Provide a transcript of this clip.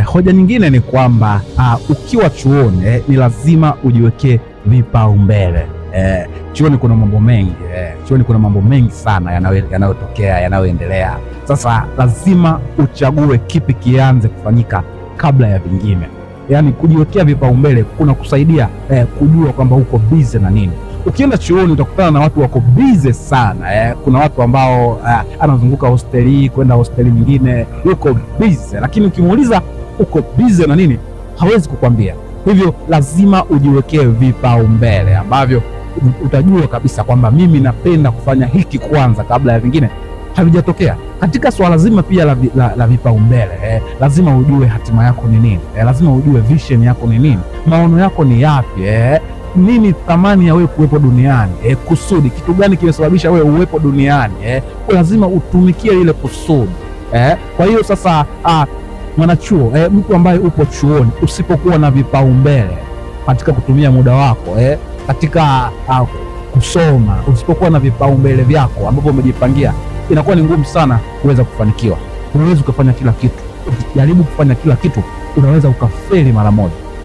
Hoja nyingine ni kwamba ukiwa chuoni ni lazima ujiwekee vipaumbele. Chuoni kuna mambo mengi chuoni kuna mambo mengi sana yanayotokea, yanayoendelea. Sasa lazima uchague kipi kianze kufanyika kabla ya vingine. Yaani kujiwekea vipaumbele kuna kusaidia kujua kwamba uko busy na nini. Ukienda chuoni utakutana na watu wako busy sana. Kuna watu ambao anazunguka hosteli hii kwenda hosteli nyingine, yuko busy, lakini ukimuuliza uko busy na nini, hawezi kukwambia. Hivyo lazima ujiwekee vipaumbele ambavyo utajua kabisa kwamba mimi napenda kufanya hiki kwanza kabla ya vingine havijatokea. Katika swala zima pia la vipaumbele, lazima ujue hatima yako ni nini. Lazima ujue vision yako ni nini, maono yako ni yapi, nini thamani ya wewe kuwepo duniani, kusudi, kitu gani kimesababisha wewe uwepo duniani. Lazima utumikie ile kusudi. Kwa hiyo sasa mwanachuo, mtu ambaye upo chuoni, usipokuwa na vipaumbele katika kutumia muda wako katika kusoma, usipokuwa na vipaumbele vyako ambavyo umejipangia, inakuwa ni ngumu sana kuweza kufanikiwa. Unaweza ukafanya kila kitu, ukijaribu kufanya kila kitu unaweza ukafeli mara moja.